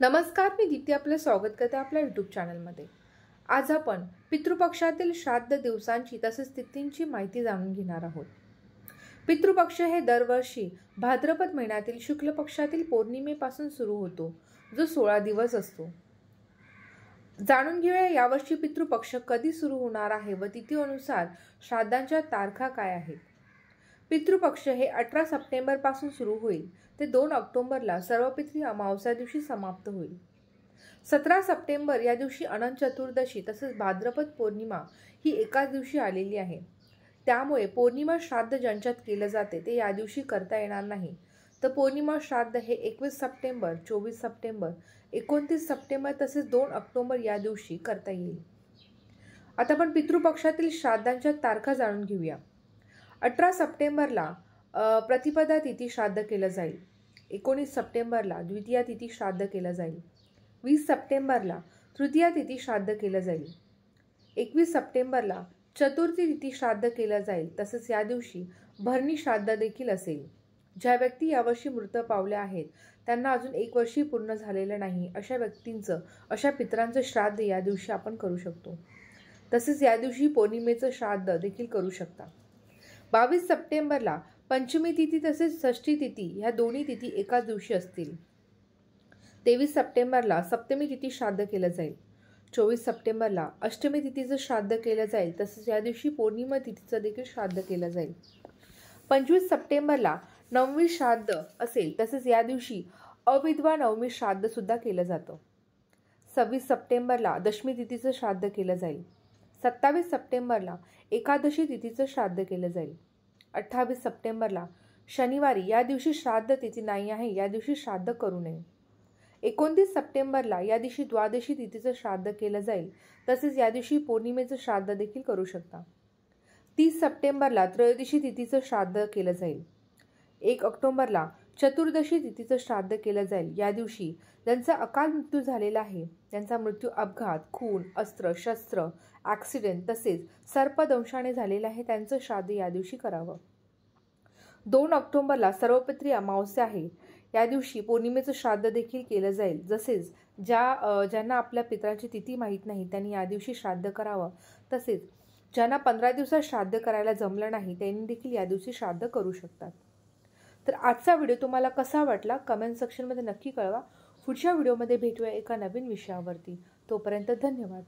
नमस्कार, मी दीप्ती आपलं स्वागत करते आपल्या यूट्यूब चॅनलमध्ये। आज आपण पितृपक्षातील श्राद्ध दिवसांची तसेच तिथींची माहिती जाणून घेणार आहोत। पितृपक्ष हे दरवर्षी भाद्रपद महिन्यातील शुक्ल पक्षातील पौर्णिमेपासून सुरू होतो, जो 16 दिवस असतो। जाणून घेऊया यावर्षी पितृपक्ष कधी सुरू होणार आहे व तिथीनुसार श्राद्धांच्या तारखा काय आहेत। पितृपक्ष हे 18 सप्टेंबर पासून सुरू होईल ते 2 ऑक्टोबरला सर्वपित्री अमावस्या दिवशी समाप्त होईल। 17 सप्टेंबर या दिवशी अनंत चतुर्दशी तसेच भाद्रपद पौर्णिमा ही एकाच दिवशी आलेली आहे। त्यामुळे पौर्णिमा श्राद्ध ज्यांच्यात केले जाते ते या दिवशी करता येणार नाही। तर पौर्णिमा श्राद्ध हे 21 सप्टेंबर, 24 सप्टेंबर, 29 सप्टेंबर तसेच 2 ऑक्टोबर या दिवशी करता येईल। आता आपण पितृपक्षातील श्राद्धांच्या तारखा जाणून घेऊया। 18 सप्टेंबरला प्रतिपदा तिथी श्राद्ध केलं जाईल। 19 सप्टेंबरला द्वितीया तिथी श्राद्ध केलं जाईल। 20 सप्टेंबरला तृतीया तिथी श्राद्ध केलं जाईल। 21 सप्टेंबरला चतुर्थी तिथी श्राद्ध केलं जाईल। तसेच या दिवशी भरणी श्राद्ध देखील असेल। ज्या व्यक्ती यावर्षी मृत पावल्या आहेत त्यांना अजून 1 वर्षही पूर्ण झालेलं नाही अशा व्यक्तींचं, अशा पितरांचं श्राद्ध या दिवशी आपण करू शकतो। तसेच या दिवशी पौर्णिमेचं श्राद्ध देखील करू शकता। 22 सप्टेंबरला पंचमी तिथी तसेच षष्ठी तिथी ह्या दोन्ही तिथी एकाच दिवशी असतील। 23 सप्टेंबरला सप्तमी तिथी श्राद्ध केलं जाईल। 24 सप्टेंबरला अष्टमी तिथीचं श्राद्ध केलं जाईल। तसेच या दिवशी पौर्णिमा तिथीचं देखील श्राद्ध केलं जाईल। 25 सप्टेंबरला नवमी श्राद्ध असेल। तसेच या दिवशी अविधवा नवमी श्राद्ध सुद्धा केलं जातं। 26 सप्टेंबरला दशमी तिथीचं श्राद्ध केलं जाईल। 27 सप्टेंबरला एकादशी तिथीचं श्राद्ध केलं जाईल। 28 सप्टेंबरला शनिवारी या दिवशी श्राद्ध तिथी नाही आहे, या दिवशी श्राद्ध करू नये। 29 सप्टेंबरला या दिवशी द्वादशी तिथीचं श्राद्ध केलं जाईल। तसेच या दिवशी पौर्णिमेचं श्राद्ध देखील करू शकता। 30 सप्टेंबरला त्रयोदशी तिथीचं श्राद्ध केलं जाईल। 1 ऑक्टोबरला चतुर्दशी तिथीचं श्राद्ध केलं जाईल। या दिवशी ज्यांचा अकाल मृत्यू झालेला आहे, त्यांचा मृत्यू अपघात, खून, अस्त्र, शस्त्र, ॲक्सिडेंट तसेच सर्पदंशाने झालेला आहे, त्यांचं श्राद्ध या दिवशी करावं। 2 ऑक्टोबरला सर्वपित्री अमावस्या आहे। या दिवशी पौर्णिमेचं श्राद्ध देखील केलं जाईल। जसेच ज्यांना आपल्या पितरांची तिथी माहीत नाही त्यांनी या दिवशी श्राद्ध करावं। तसेच ज्यांना 15 दिवसात श्राद्ध करायला जमलं नाही त्यांनी देखील या दिवशी श्राद्ध करू शकतात। तर आजचा व्हिडिओ तुम्हाला कसा वाटला कमेंट सेक्शनमध्ये नक्की कळवा। पुढच्या व्हिडिओमध्ये भेटूया एका नवीन विषयावरती। तोपर्यंत धन्यवाद।